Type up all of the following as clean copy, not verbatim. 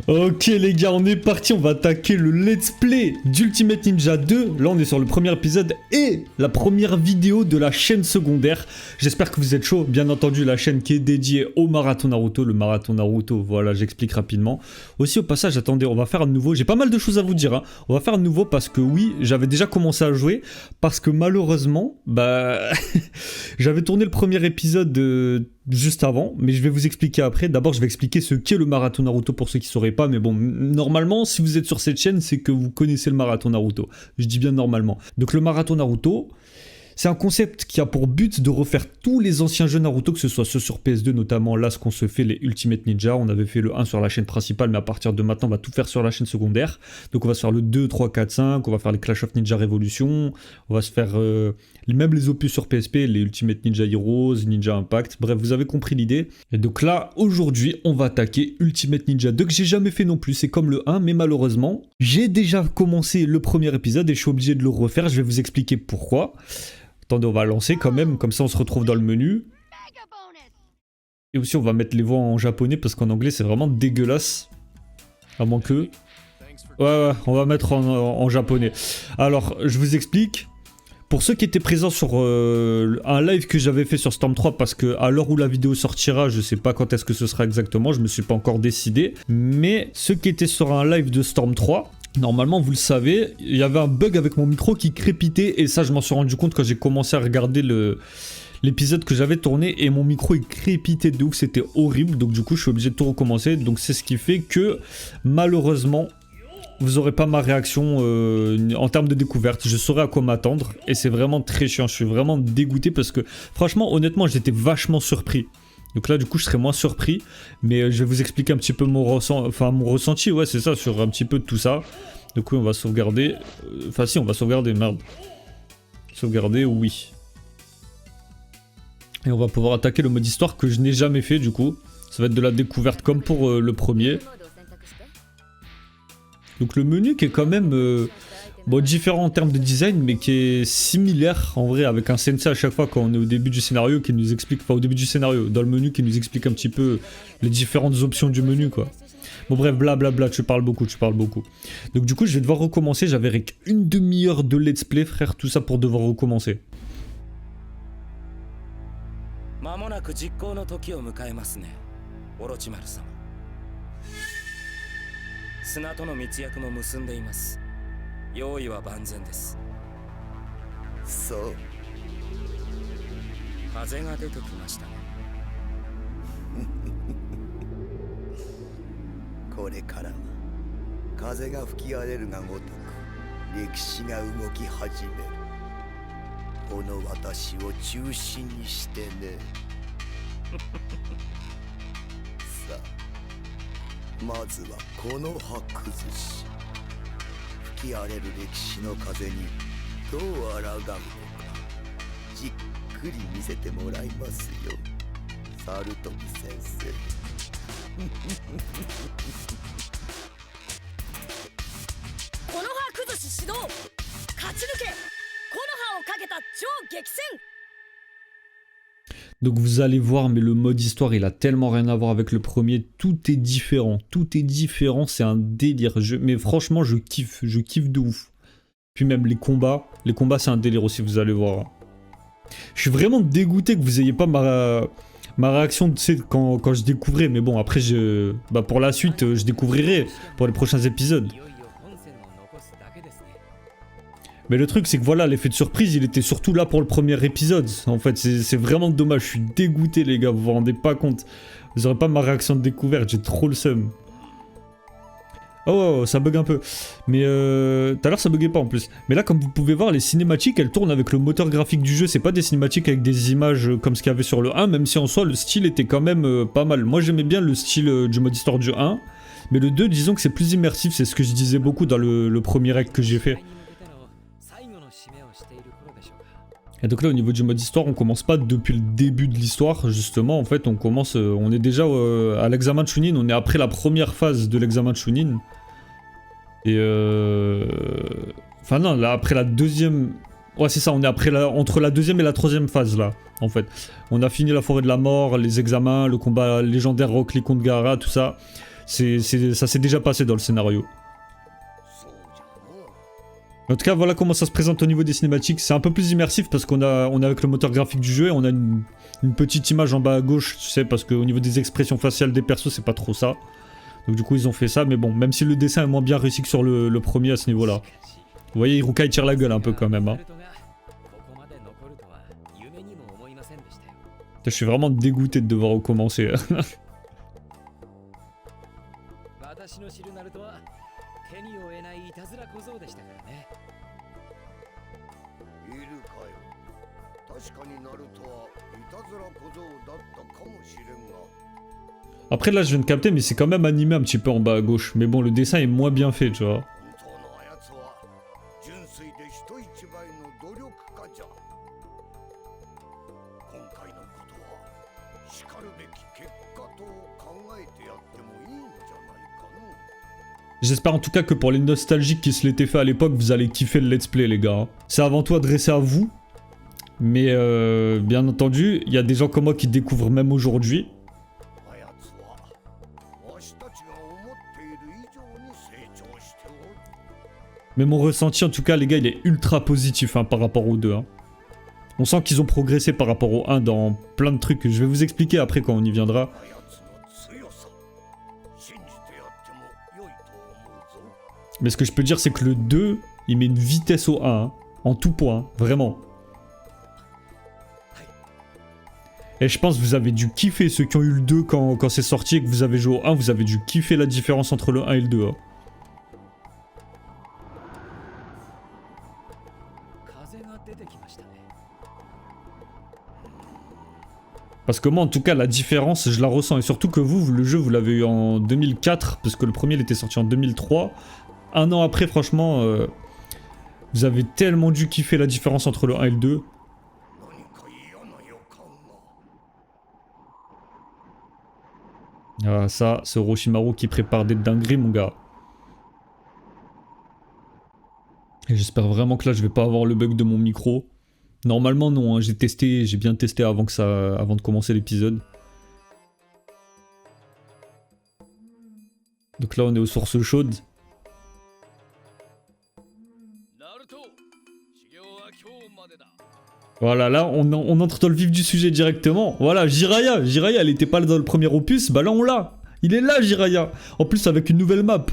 Ok les gars, on est parti, on va attaquer le let's play d'Ultimate Ninja 2. Là on est sur le premier épisode et la première vidéo de la chaîne secondaire. J'espère que vous êtes chaud, bien entendu la chaîne qui est dédiée au marathon Naruto. Le marathon Naruto, voilà, j'explique rapidement. Aussi au passage, attendez, on va faire un nouveau, j'ai pas mal de choses à vous dire, hein. On va faire un nouveau parce que oui, j'avais déjà commencé à jouer. Parce que malheureusement, j'avais tourné le premier épisode juste avant, mais je vais vous expliquer après. D'abord, je vais expliquer ce qu'est le marathon Naruto pour ceux qui ne sauraient pas, mais bon, normalement, si vous êtes sur cette chaîne, c'est que vous connaissez le marathon Naruto. Je dis bien normalement. Donc le marathon Naruto, c'est un concept qui a pour but de refaire tous les anciens jeux Naruto, que ce soit ceux sur PS2, notamment là, ce qu'on se fait, les Ultimate Ninja. On avait fait le 1 sur la chaîne principale, mais à partir de maintenant, on va tout faire sur la chaîne secondaire. Donc on va se faire le 2, 3, 4, 5, on va faire les Clash of Ninja Revolution, on va se faire même les opus sur PSP, les Ultimate Ninja Heroes, Ninja Impact, bref, vous avez compris l'idée. Et donc là, aujourd'hui, on va attaquer Ultimate Ninja 2, que j'ai jamais fait non plus, c'est comme le 1, mais malheureusement, j'ai déjà commencé le premier épisode et je suis obligé de le refaire, je vais vous expliquer pourquoi. Attendez, on va lancer quand même, comme ça on se retrouve dans le menu. Et aussi on va mettre les voix en japonais parce qu'en anglais c'est vraiment dégueulasse. À moins que... Ouais, on va mettre en japonais. Alors, je vous explique. Pour ceux qui étaient présents sur un live que j'avais fait sur Storm 3, parce que à l'heure où la vidéo sortira, je sais pas quand est-ce que ce sera exactement, je me suis pas encore décidé. Mais ceux qui étaient sur un live de Storm 3... Normalement, vous le savez, il y avait un bug avec mon micro qui crépitait et ça, je m'en suis rendu compte quand j'ai commencé à regarder l'épisode que j'avais tourné et mon micro il crépitait de ouf, c'était horrible. Donc du coup, je suis obligé de tout recommencer. Donc c'est ce qui fait que malheureusement, vous n'aurez pas ma réaction en termes de découverte. Je saurai à quoi m'attendre et c'est vraiment très chiant. Je suis vraiment dégoûté parce que franchement, honnêtement, j'étais vachement surpris. Donc là, du coup, je serai moins surpris. Mais je vais vous expliquer un petit peu mon ressenti. Ouais, c'est ça, sur un petit peu de tout ça. Donc oui, on va sauvegarder. Enfin, si, on va sauvegarder, merde. Sauvegarder, oui. Et on va pouvoir attaquer le mode histoire que je n'ai jamais fait, du coup. Ça va être de la découverte comme pour le premier. Donc le menu qui est quand même... bon, différent en termes de design, mais qui est similaire en vrai avec un sensei à chaque fois quand on est au début du scénario qui nous explique, enfin au début du scénario, dans le menu qui nous explique un petit peu les différentes options du menu quoi. Bon bref, blablabla, tu parles beaucoup. Donc du coup je vais devoir recommencer, j'avais une demi-heure de let's play frère, tout ça pour devoir recommencer. Donc vous allez voir, mais le mode histoire, il a tellement rien à voir avec le premier. Tout est différent, c'est un délire. Mais franchement, je kiffe de ouf. Puis même les combats c'est un délire aussi, vous allez voir. Je suis vraiment dégoûté que vous ayez pas ma réaction, tu sais, quand je découvrais. Mais bon, après, pour la suite, je découvrirai pour les prochains épisodes. Mais le truc, c'est que voilà, l'effet de surprise, il était surtout là pour le premier épisode. En fait, c'est vraiment dommage. Je suis dégoûté, les gars. Vous vous rendez pas compte. Vous aurez pas ma réaction de découverte. J'ai trop le seum. Oh, ça bug un peu. Mais tout à l'heure, ça buguait pas en plus. Mais là, comme vous pouvez voir, les cinématiques, elles tournent avec le moteur graphique du jeu. C'est pas des cinématiques avec des images comme ce qu'il y avait sur le 1, même si en soi, le style était quand même pas mal. Moi, j'aimais bien le style du mode histoire du 1. Mais le 2, disons que c'est plus immersif. C'est ce que je disais beaucoup dans le premier rec que j'ai fait. Et donc là, au niveau du mode histoire, on commence pas depuis le début de l'histoire, justement. En fait, on est déjà à l'examen de Chunin. On est après la première phase de l'examen de Chunin. Et enfin non, là, après la deuxième... Ouais, c'est ça, on est entre la deuxième et la troisième phase, là, en fait. On a fini la forêt de la mort, les examens, le combat légendaire Rock Lee contre Gaara, tout ça. Ça s'est déjà passé dans le scénario. En tout cas, voilà comment ça se présente au niveau des cinématiques. C'est un peu plus immersif parce qu'on est avec le moteur graphique du jeu et on a une petite image en bas à gauche, tu sais, parce qu'au niveau des expressions faciales des persos, c'est pas trop ça. Donc du coup, ils ont fait ça, mais bon, même si le dessin est moins bien réussi que sur le premier à ce niveau-là. Vous voyez, Iruka, il tire la gueule un peu quand même. Hein. Je suis vraiment dégoûté de devoir recommencer. Après là je viens de capter mais c'est quand même animé un petit peu en bas à gauche. Mais bon le dessin est moins bien fait tu vois. J'espère en tout cas que pour les nostalgiques qui se l'étaient fait à l'époque, vous allez kiffer le let's play les gars. C'est avant tout adressé à vous. Mais bien entendu, il y a des gens comme moi qui découvrent même aujourd'hui. Mais mon ressenti en tout cas les gars, il est ultra positif hein, par rapport aux deux. Hein. On sent qu'ils ont progressé par rapport au 1 dans plein de trucs. Je vais vous expliquer après quand on y viendra. Mais ce que je peux dire, c'est que le 2, il met une vitesse au 1, hein, en tout point, hein, vraiment. Et je pense que vous avez dû kiffer, ceux qui ont eu le 2 quand c'est sorti et que vous avez joué au 1, vous avez dû kiffer la différence entre le 1 et le 2. Hein. Parce que moi, en tout cas, la différence, je la ressens. Et surtout que vous, le jeu, vous l'avez eu en 2004, parce que le premier, il était sorti en 2003. Un an après, franchement, vous avez tellement dû kiffer la différence entre le 1 et le 2. Ah, ça, c'est Orochimaru qui prépare des dingueries, mon gars. Et j'espère vraiment que là, je vais pas avoir le bug de mon micro. Normalement, non, hein, j'ai bien testé avant de commencer l'épisode. Donc là, on est aux sources chaudes. Voilà, là, on entre dans le vif du sujet directement. Voilà, Jiraiya, elle était pas là dans le premier opus, bah là, on l'a. Il est là, Jiraiya. En plus, avec une nouvelle map.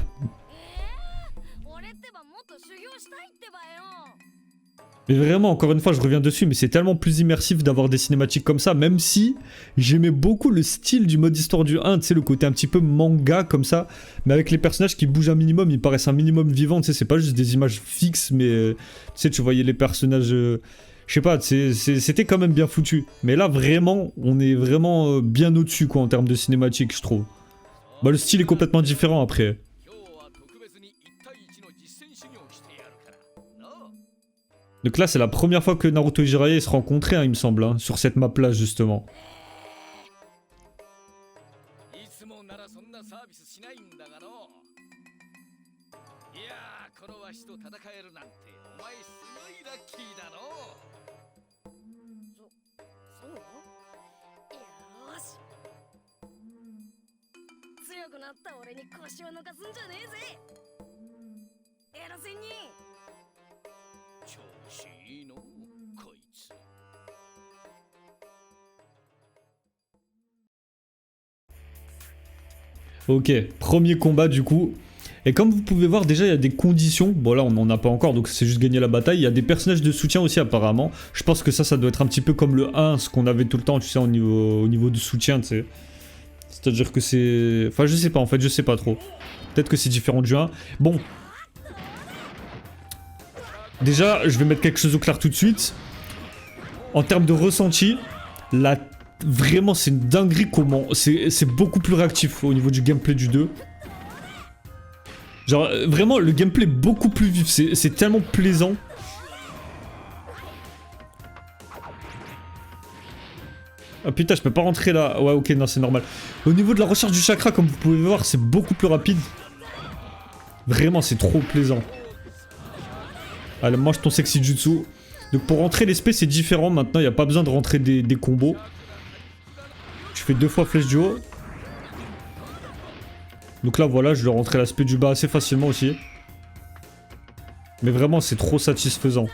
Mais vraiment, encore une fois, je reviens dessus, mais c'est tellement plus immersif d'avoir des cinématiques comme ça, même si j'aimais beaucoup le style du mode histoire du 1, tu sais, le côté un petit peu manga comme ça, mais avec les personnages qui bougent un minimum, ils paraissent un minimum vivants, tu sais, c'est pas juste des images fixes, mais tu sais, tu voyais les personnages, je sais pas, c'était quand même bien foutu. Mais là, vraiment, on est vraiment bien au-dessus, quoi, en termes de cinématique, je trouve. Bah, le style est complètement différent après. Donc là, c'est la première fois que Naruto et Jiraiya se rencontraient, hein, il me semble, hein, sur cette map-là, justement. った俺に腰を抜かすんじゃねえぜ。エラ仙人。調子いいのこいつ。Ok, premier combat du coup. Et comme vous pouvez voir, déjà il y a des conditions. Bon là on n'en a pas encore, donc c'est juste gagner la bataille. Il y a des personnages de soutien aussi apparemment. Je pense que ça doit être un petit peu comme le 1, ce qu'on avait tout le temps, tu sais, au niveau du soutien, tu sais. C'est-à-dire que c'est... Enfin je sais pas en fait, je sais pas trop. Peut-être que c'est différent du 1. Bon. Déjà, je vais mettre quelque chose au clair tout de suite. En termes de ressenti, vraiment c'est une dinguerie comment... C'est beaucoup plus réactif au niveau du gameplay du 2. Genre vraiment le gameplay est beaucoup plus vif, c'est tellement plaisant. Ah putain, je peux pas rentrer là. Ouais, ok, non, c'est normal. Au niveau de la recherche du chakra, comme vous pouvez voir, c'est beaucoup plus rapide. Vraiment, c'est trop plaisant. Allez, mange ton sexy jutsu. Donc pour rentrer l'espèce, c'est différent maintenant. Il n'y a pas besoin de rentrer des combos. Je fais 2 fois flèche du haut. Donc là, voilà, je dois rentrer l'aspect du bas assez facilement aussi. Mais vraiment, c'est trop satisfaisant.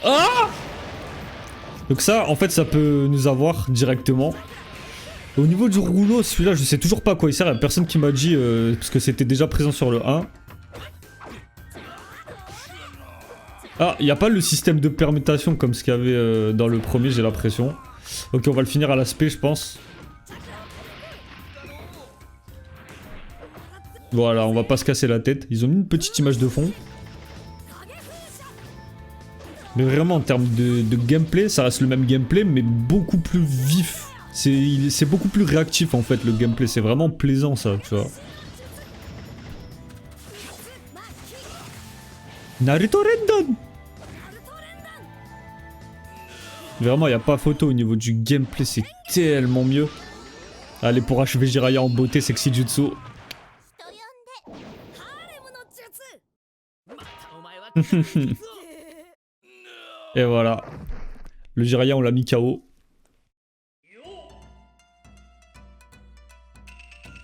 Ah! Donc ça, en fait, ça peut nous avoir directement. Au niveau du rouleau, celui-là, je sais toujours pas à quoi il sert. Il y a personne qui m'a dit, parce que c'était déjà présent sur le 1. Ah, il n'y a pas le système de permutation comme ce qu'il y avait dans le premier, j'ai l'impression. Ok, on va le finir à l'aspect, je pense. Voilà, on va pas se casser la tête. Ils ont mis une petite image de fond. Mais vraiment, en termes de gameplay, ça reste le même gameplay, mais beaucoup plus vif. C'est beaucoup plus réactif, en fait, le gameplay. C'est vraiment plaisant, ça, tu vois. Naruto Rendon! Vraiment, il n'y a pas photo au niveau du gameplay. C'est tellement mieux. Allez, pour achever Jiraiya en beauté, sexy jutsu. Et voilà. Le Jiraiya, on l'a mis KO.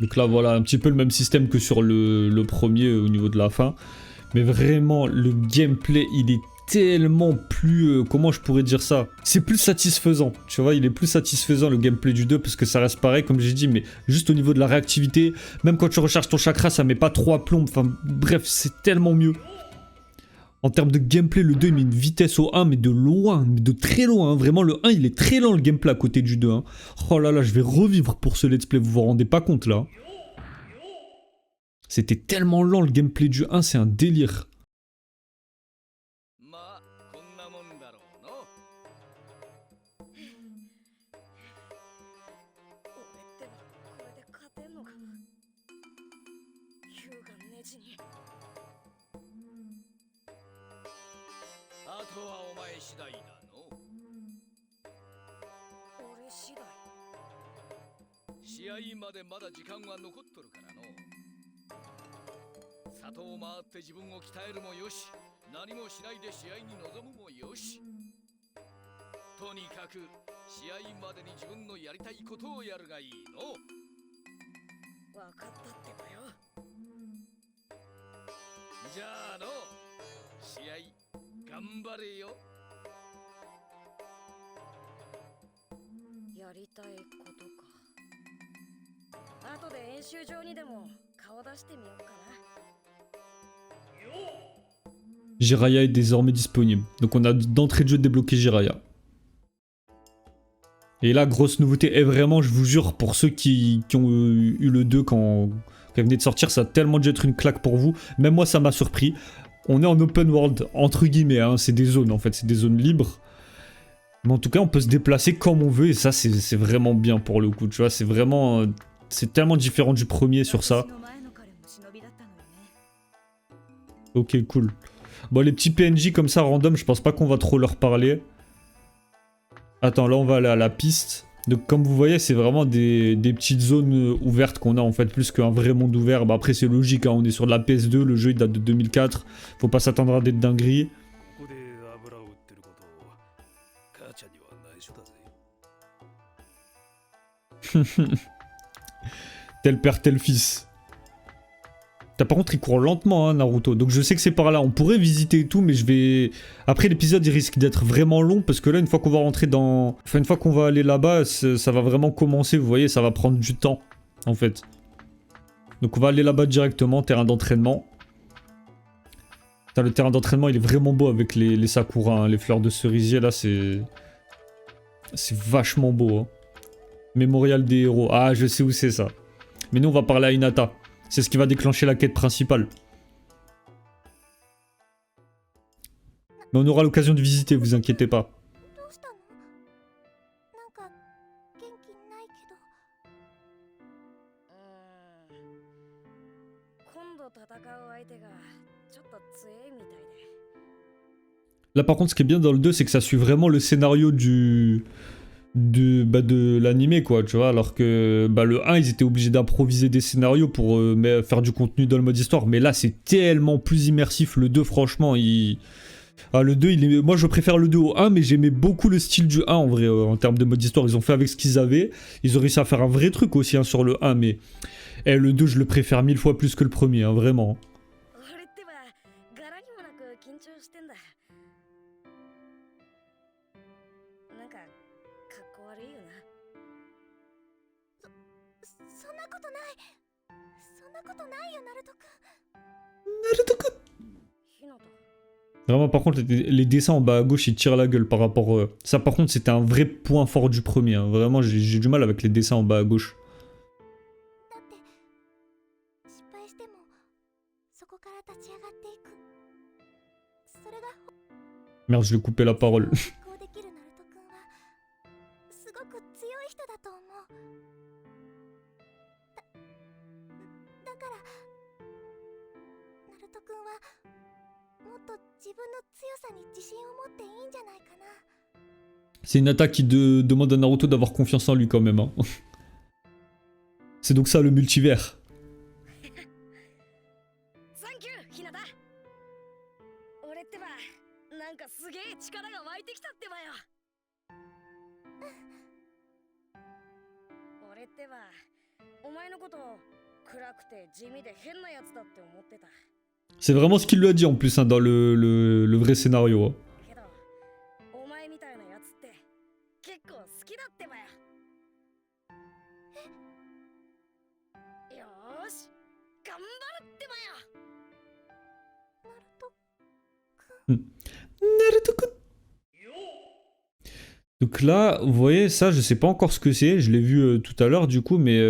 Donc là, voilà, un petit peu le même système que sur le premier au niveau de la fin. Mais vraiment, le gameplay, il est tellement plus... comment je pourrais dire ça? C'est plus satisfaisant, tu vois, il est plus satisfaisant le gameplay du 2 parce que ça reste pareil, comme j'ai dit, mais juste au niveau de la réactivité, même quand tu recharges ton chakra, ça met pas trop à plomb, enfin bref, c'est tellement mieux. En termes de gameplay, le 2 il met une vitesse au 1, mais de loin, mais de très loin. Hein. Vraiment, le 1 il est très lent le gameplay à côté du 2. Hein. Oh là là, je vais revivre pour ce let's play, vous vous rendez pas compte là. C'était tellement lent le gameplay du 1, c'est un délire. Jiraiya est désormais disponible. Donc on a d'entrée de jeu débloqué Jiraiya. Et là, grosse nouveauté. Et vraiment, je vous jure, pour ceux qui ont eu le 2 quand il venait de sortir, ça a tellement dû être une claque pour vous. Même moi, ça m'a surpris. On est en open world, entre guillemets. Hein, c'est des zones, en fait. C'est des zones libres. Mais en tout cas, on peut se déplacer comme on veut. Et ça, c'est vraiment bien pour le coup. Tu vois, c'est vraiment... c'est tellement différent du premier sur ça. Ok, cool. Bon, les petits PNJ comme ça, random, je pense pas qu'on va trop leur parler. Attends, là, on va aller à la piste. Donc, comme vous voyez, c'est vraiment des petites zones ouvertes qu'on a, en fait, plus qu'un vrai monde ouvert. Bah, après, c'est logique, hein, on est sur de la PS2, le jeu, il date de 2004. Faut pas s'attendre à des dingueries. Tel père, tel fils. Par contre, il court lentement, hein, Naruto. Donc je sais que c'est par là. On pourrait visiter et tout, mais je vais... Après, l'épisode, il risque d'être vraiment long, parce que là, une fois qu'on va rentrer dans... Enfin, une fois qu'on va aller là-bas, ça va vraiment commencer, vous voyez, ça va prendre du temps, en fait. Donc on va aller là-bas directement, terrain d'entraînement. Le terrain d'entraînement, il est vraiment beau avec les sakuras, hein, les fleurs de cerisier, là, c'est... C'est vachement beau, hein. Mémorial des héros. Ah, je sais où c'est ça. Mais nous, on va parler à Hinata. C'est ce qui va déclencher la quête principale. Mais on aura l'occasion de visiter, vous inquiétez pas. どうしたの？なんか元気ないけど。今度戦う相手がちょっと強いみたいで。 Là, par contre, ce qui est bien dans le 2, c'est que ça suit vraiment le scénario de l'animé, quoi, tu vois, alors que le 1, ils étaient obligés d'improviser des scénarios pour faire du contenu dans le mode histoire, mais là, c'est tellement plus immersif, le 2, franchement, le 2, moi, je préfère le 2 au 1, mais j'aimais beaucoup le style du 1, en vrai, en termes de mode histoire, ils ont fait avec ce qu'ils avaient, ils ont réussi à faire un vrai truc aussi, hein, sur le 1, mais le 2, je le préfère 1000 fois plus que le premier, hein, vraiment. 俺ってば柄にもなく緊張してんだ。なんかかっこ悪いよな。そんなことない。そんなことないよ、ナルトくん。 Naruto-kun. ヒナタ。 Vraiment, par contre, les dessins en bas à gauche, ils tirent la gueule par rapport... Ça, par contre, c'était un vrai point fort du premier, hein. Vraiment, j'ai du mal avec les dessins en bas à gauche. だって失敗してもそこから立ち上がっていく。それが Merde, je lui ai coupé la parole. 実行できるナルトくんはすごく強い人だと思う。だからナルトくんはもっと自分の強さに自信を持っていいんじゃないかな。 C'est une attaque qui demande à Naruto d'avoir confiance en lui quand même, hein. C'est donc ça le multivers. サンキュー、ヒナタ。俺ってばなんかすげえ力が湧いてきたってばよ。俺ってばお前のこと暗くて地味で変なやつだって思ってた。 C'est vraiment ce qu'il lui a dit en plus, hein, dans le vrai scénario, hein. けどお前みたいなやつって結構好きだってばよ。よーし頑張るってばよ。ナルトくん。 Naruto-kun. Donc là, vous voyez, ça, je sais pas encore ce que c'est. Je l'ai vu tout à l'heure, du coup, mais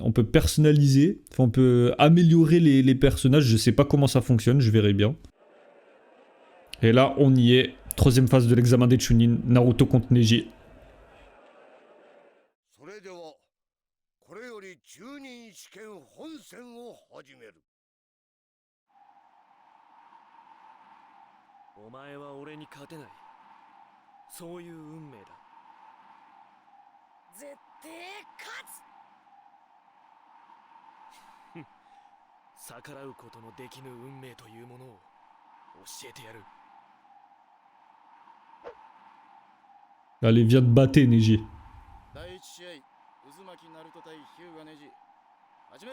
on peut personnaliser. Enfin, on peut améliorer les personnages. Je sais pas comment ça fonctionne, je verrai bien. Et là, on y est. Troisième phase de l'examen des Chunin. Naruto contre Neji. それではこれより中任試験本戦を始める。お前は俺に勝てない。そういう運命だ。絶対勝つ。逆らうことのできぬ運命というものを教えてやる。 Allez, viens te battre, Neji. 第一試合、渦巻ナルト対ヒューガネジ。始め。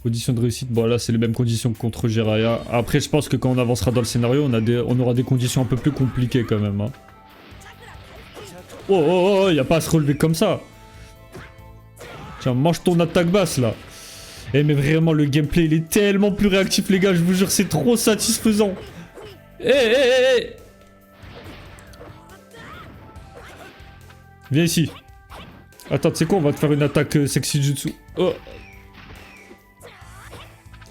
Conditions de réussite, bon là c'est les mêmes conditions que contre Jiraiya. Après je pense que quand on avancera dans le scénario, on aura des conditions un peu plus compliquées quand même, hein. Oh oh oh, y a pas à se relever comme ça. Tiens, mange ton attaque basse là. Eh mais vraiment le gameplay il est tellement plus réactif les gars, je vous jure c'est trop satisfaisant. Eh eh eh eh. Viens ici. Attends, tu sais quoi, on va te faire une attaque sexy jutsu. Oh.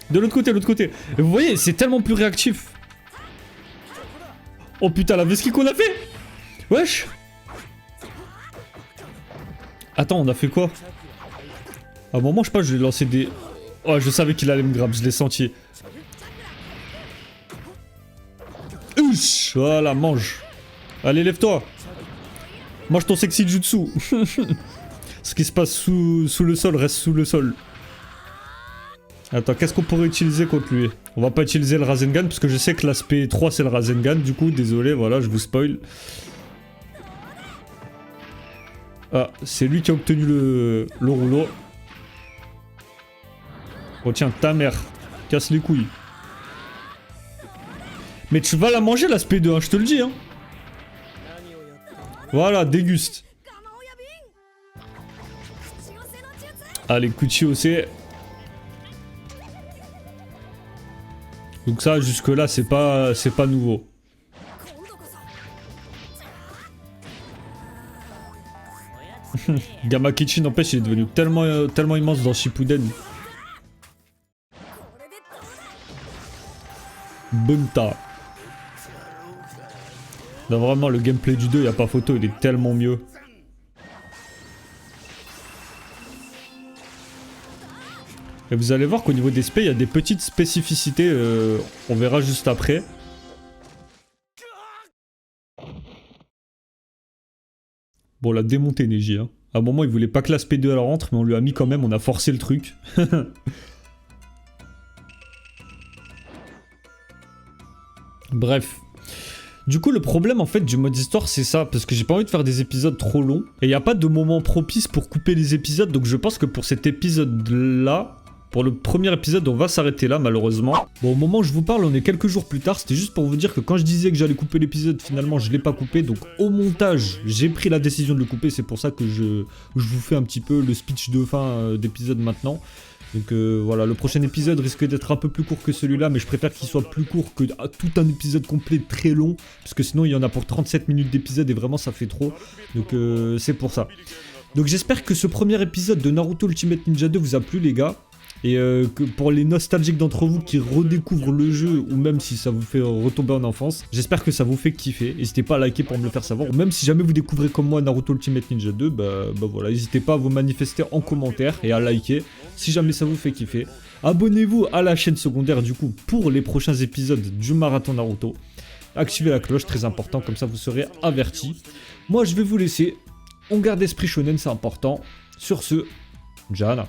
De l'autre côté, l'autre côté. Et vous voyez, c'est tellement plus réactif. Oh putain, la vesquille qu'on a fait. Wesh. Attends, on a fait quoi? À un moment, je sais pas, je lui ai lancé des... Oh, je savais qu'il allait me grab, je l'ai senti. Ouch. Voilà, mange. Allez, lève-toi. Mange ton sexy jutsu. Ce qui se passe sous le sol reste sous le sol. Attends, qu'est-ce qu'on pourrait utiliser contre lui? On va pas utiliser le Rasengan parce que je sais que l'aspect 3 c'est le Rasengan. Du coup, désolé, voilà, je vous spoil. Ah, c'est lui qui a obtenu le rouleau. Oh tiens, ta mère. Casse les couilles. Mais tu vas la manger la SP2, hein, je te le dis. Hein. Voilà, déguste. Allez, Kuchi-Ose. Donc ça, jusque-là, c'est pas nouveau. Gamakichi, n'empêche, il est devenu tellement immense dans Shippuden. Bunta. Non, vraiment, le gameplay du 2, il n'y a pas photo, il est tellement mieux. Et vous allez voir qu'au niveau des spé, il y a des petites spécificités, on verra juste après. Bon, la démontée Neji, hein. À un moment, il voulait pas que la SP2 elle rentre, mais on lui a mis quand même, on a forcé le truc. Bref. Du coup, le problème en fait du mode histoire, c'est ça, parce que j'ai pas envie de faire des épisodes trop longs, et il n'y a pas de moment propice pour couper les épisodes, donc je pense que pour cet épisode-là, pour le premier épisode, on va s'arrêter là, malheureusement. Bon, au moment où je vous parle, on est quelques jours plus tard, c'était juste pour vous dire que quand je disais que j'allais couper l'épisode, finalement, je l'ai pas coupé, donc au montage, j'ai pris la décision de le couper, c'est pour ça que je vous fais un petit peu le speech de fin d'épisode maintenant. Donc voilà, le prochain épisode risque d'être un peu plus court que celui-là, mais je préfère qu'il soit plus court que tout un épisode complet très long, parce que sinon il y en a pour 37 minutes d'épisode et vraiment ça fait trop, donc c'est pour ça. Donc j'espère que ce premier épisode de Naruto Ultimate Ninja 2 vous a plu les gars, et que pour les nostalgiques d'entre vous qui redécouvrent le jeu, ou même si ça vous fait retomber en enfance, j'espère que ça vous fait kiffer. N'hésitez pas à liker pour me le faire savoir, ou même si jamais vous découvrez comme moi Naruto Ultimate Ninja 2, bah voilà, n'hésitez pas à vous manifester en commentaire et à liker si jamais ça vous fait kiffer. Abonnez-vous à la chaîne secondaire du coup pour les prochains épisodes du marathon Naruto. Activez la cloche, très important, comme ça vous serez avertis. Moi je vais vous laisser, on garde esprit shonen, c'est important. Sur ce, Jana.